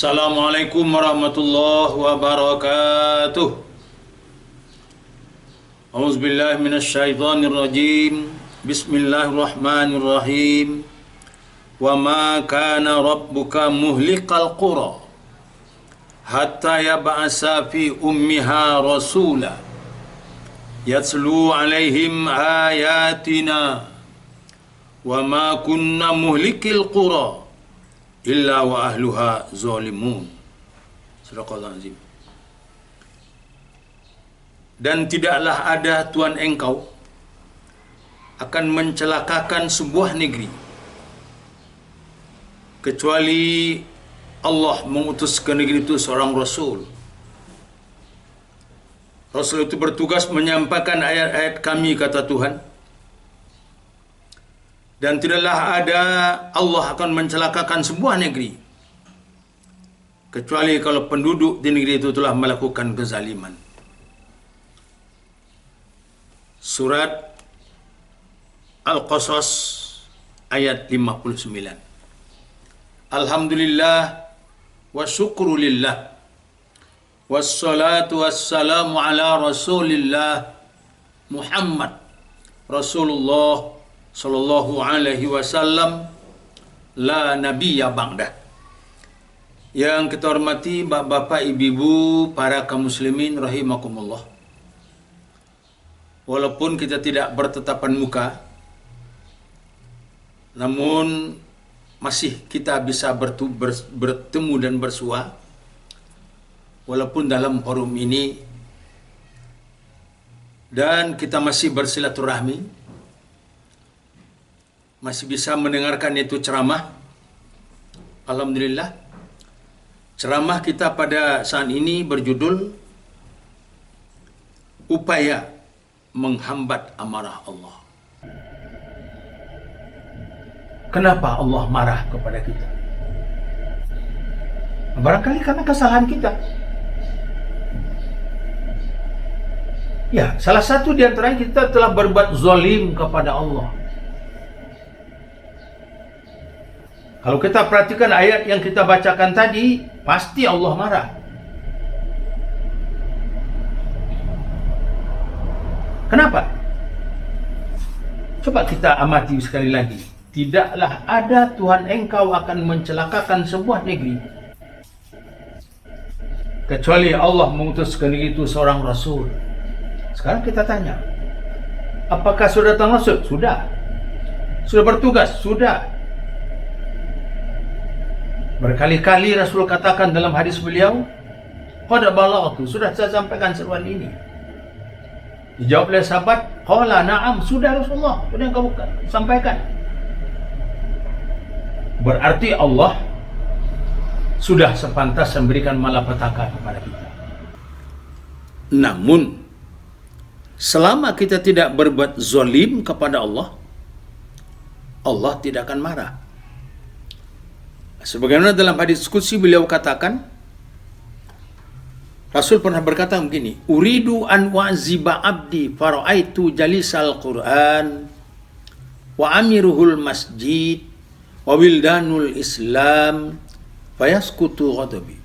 Assalamualaikum warahmatullahi wabarakatuh. Auzubillahi minasyaitonirrajim. Bismillahirrahmanirrahim. Wa ma kana rabbuka muhliqal qura hatta yab'asa fi ummiha rasula yatslu alaihim ayatina wa ma kunna muhlikil qura illa wa ahluha zalimun. Sadaqallahu azim. Dan tidaklah ada Tuhan engkau akan mencelakakan sebuah negeri kecuali Allah mengutus ke negeri itu seorang Rasul. Rasul itu bertugas menyampaikan ayat-ayat kami, kata Tuhan. Dan tidaklah ada Allah akan mencelakakan sebuah negeri kecuali kalau penduduk di negeri itu telah melakukan kezaliman. Surat Al-Qasas ayat 59. Alhamdulillah wa syukrulillah wassalatu wassalamu ala rasulillah Muhammad Rasulullah sallallahu alaihi wasallam la nabiyya ba'dah. Yang kita hormati bapak-bapak, ibu-ibu, para kaum muslimin rahimakumullah. Walaupun kita tidak bertatapan muka, namun masih kita bisa bertemu dan bersua walaupun dalam forum ini, dan kita masih bersilaturahmi, masih bisa mendengarkan itu ceramah. Alhamdulillah. Ceramah kita pada saat ini berjudul Upaya Menghambat Amarah Allah. Kenapa Allah marah kepada kita? Barangkali karena kesalahan kita. Ya, salah satu di antaranya kita telah berbuat zalim kepada Allah. Kalau kita perhatikan ayat yang kita bacakan tadi, pasti Allah marah. Kenapa? Coba kita amati sekali lagi. Tidaklah ada Tuhan engkau akan mencelakakan sebuah negeri kecuali Allah mengutus ke negeri itu seorang Rasul. Sekarang kita tanya, apakah sudah datang Rasul? Sudah. Sudah bertugas? Sudah. Berkali-kali Rasul katakan dalam hadis beliau, qad balaghtu, sudah saya sampaikan seruan ini. Dijawab oleh sahabat, qala na'am, sudah Rasulullah, sudah engkau sampaikan. Berarti Allah sudah sepantas memberikan malapetaka kepada kita. Namun, selama kita tidak berbuat zalim kepada Allah, Allah tidak akan marah. Sebagaimana dalam hadis qudsi beliau katakan, Rasul pernah berkata begini, uridu an wa'ziba abdi fara'aitu jalisal Qur'an wa amiruhul masjid wa wildanul Islam fayaskutu ghadabi.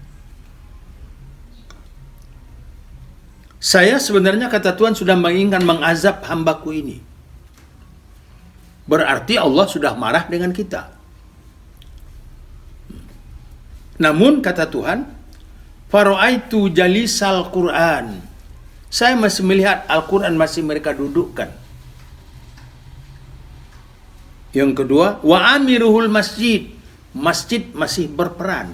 Saya sebenarnya, kata Tuhan, sudah menginginkan mengazab hambaku ini. Berarti Allah sudah marah dengan kita. Namun, kata Tuhan, fara'aitu jalisal Qur'an, saya masih melihat Al-Quran masih mereka dudukkan. Yang kedua, wa amiruhul masjid, masjid masih berperan.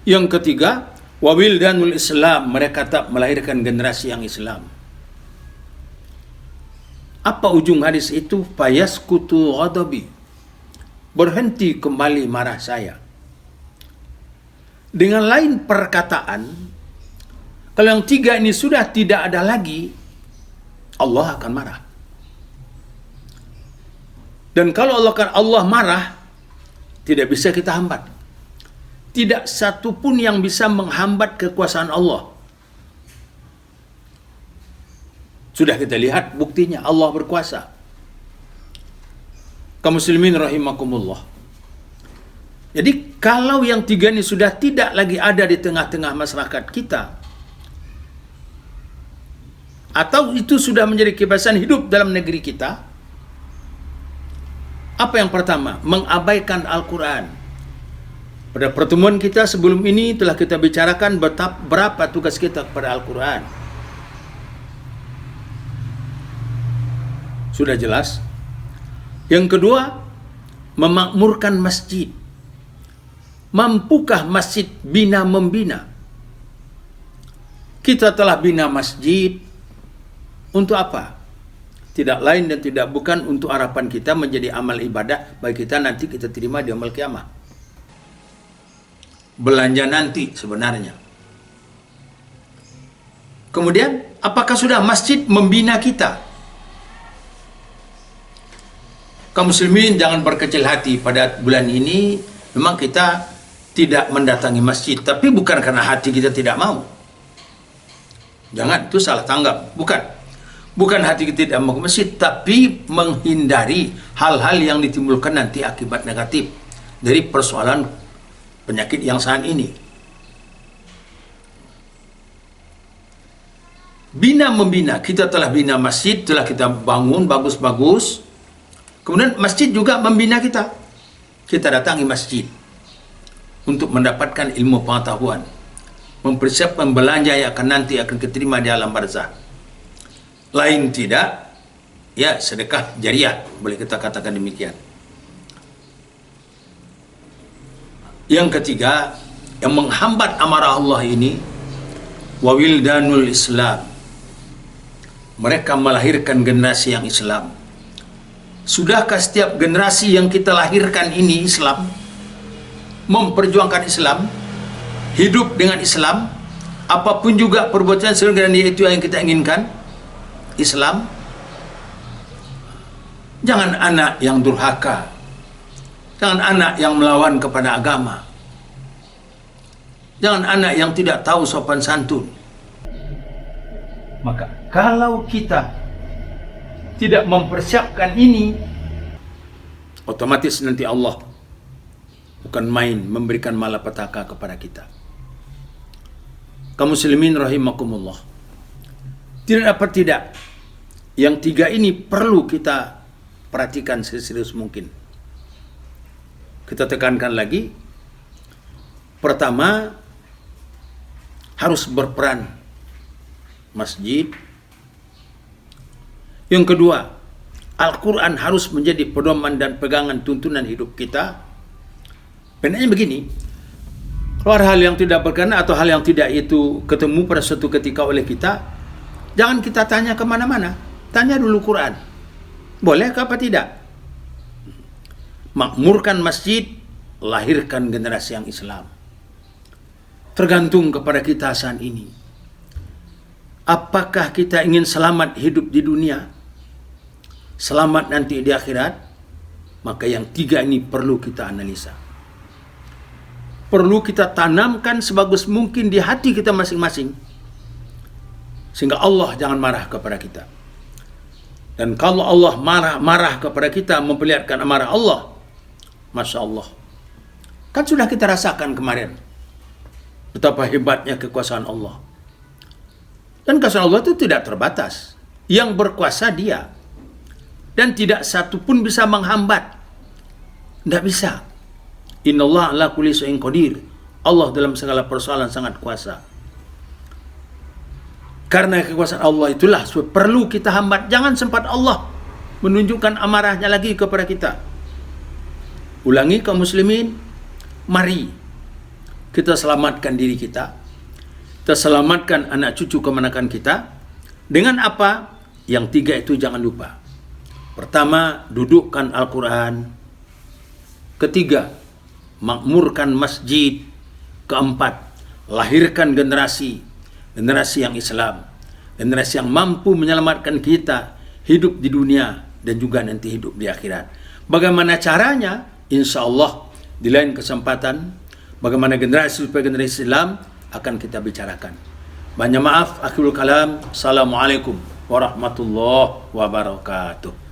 Yang ketiga, wa wildanul Islam, mereka tak melahirkan generasi yang Islam. Apa ujung hadis itu? Fayaskutu ghadabi, berhenti kembali marah saya. Dengan lain perkataan, kalau yang tiga ini sudah tidak ada lagi, Allah akan marah. Dan kalau Allah marah, tidak bisa kita hambat. Tidak satu pun yang bisa menghambat kekuasaan Allah. Sudah kita lihat buktinya, Allah berkuasa. Kaum muslimin rahimakumullah. Jadi kalau yang tiga ini sudah tidak lagi ada di tengah-tengah masyarakat kita, atau itu sudah menjadi kebiasaan hidup dalam negeri kita, apa yang pertama? Mengabaikan Al-Quran. Pada pertemuan kita sebelum ini telah kita bicarakan berapa tugas kita kepada Al-Quran. Sudah jelas. Yang kedua, memakmurkan masjid. Mampukah masjid bina membina? Kita telah bina masjid untuk apa? Tidak lain dan tidak bukan untuk harapan kita menjadi amal ibadah bagi kita nanti kita terima di yaumul qiyamah. Belanja nanti sebenarnya. Kemudian, apakah sudah masjid membina kita? Kaum muslimin jangan berkecil hati pada bulan ini. Memang kita tidak mendatangi masjid, tapi bukan karena hati kita tidak mau. Jangan, itu salah tanggap. Bukan hati kita tidak mau ke masjid, tapi menghindari hal-hal yang ditimbulkan nanti akibat negatif dari persoalan penyakit yang saat ini. Bina membina, kita telah bina masjid, telah kita bangun bagus-bagus. Kemudian masjid juga membina kita. Kita datangi masjid untuk mendapatkan ilmu pengetahuan, mempersiapkan belanja yang akan nanti akan diterima di alam barzah. Lain tidak, ya sedekah jariah, boleh kita katakan demikian. Yang ketiga, yang menghambat amarah Allah ini, wawildanul Islam. Mereka melahirkan generasi yang Islam. Sudahkah setiap generasi yang kita lahirkan ini Islam? Memperjuangkan Islam, hidup dengan Islam, apapun juga perbuatan sehingga itu yang kita inginkan, Islam. Jangan anak yang durhaka, jangan anak yang melawan kepada agama, jangan anak yang tidak tahu sopan santun. Maka kalau kita tidak mempersiapkan ini, otomatis nanti Allah bukan main memberikan malapetaka kepada kita. Kaum muslimin rahimakumullah. Tidak dapat tidak, yang tiga ini perlu kita perhatikan seserius mungkin. Kita tekankan lagi. Pertama, harus berperan masjid. Yang kedua, Al-Quran harus menjadi pedoman dan pegangan tuntunan hidup kita. Benarnya begini, kalau hal yang tidak berkenan atau hal yang tidak itu ketemu pada suatu ketika oleh kita, jangan kita tanya kemana-mana, tanya dulu Quran. Boleh apa tidak? Makmurkan masjid, lahirkan generasi yang Islam. Tergantung kepada kita saat ini. Apakah kita ingin selamat hidup di dunia, selamat nanti di akhirat? Maka yang tiga ini perlu kita analisa. Perlu kita tanamkan sebagus mungkin di hati kita masing-masing, sehingga Allah jangan marah kepada kita. Dan kalau Allah marah kepada kita, memperlihatkan amarah Allah, Masya Allah, kan sudah kita rasakan kemarin betapa hebatnya kekuasaan Allah. Dan kekuasaan Allah itu tidak terbatas. Yang berkuasa Dia, dan tidak satu pun bisa menghambat. Tidak bisa. Innallaha ala kulli syai'in qadir. Allah dalam segala persoalan sangat kuasa. Karena kekuasaan Allah itulah perlu kita hambat. Jangan sempat Allah menunjukkan amarahnya lagi kepada kita. Ulangi kaum muslimin, mari kita selamatkan diri kita. Kita selamatkan anak cucu kemenakan kita. Dengan apa? Yang tiga itu jangan lupa. Pertama, dudukkan Al-Quran. Ketiga, makmurkan masjid. Keempat, lahirkan generasi yang Islam, generasi yang mampu menyelamatkan kita hidup di dunia dan juga nanti hidup di akhirat. Bagaimana caranya? Insya Allah di lain kesempatan, bagaimana generasi supaya generasi Islam akan kita bicarakan. Banyak maaf, akhirul kalam. Assalamualaikum warahmatullahi wabarakatuh.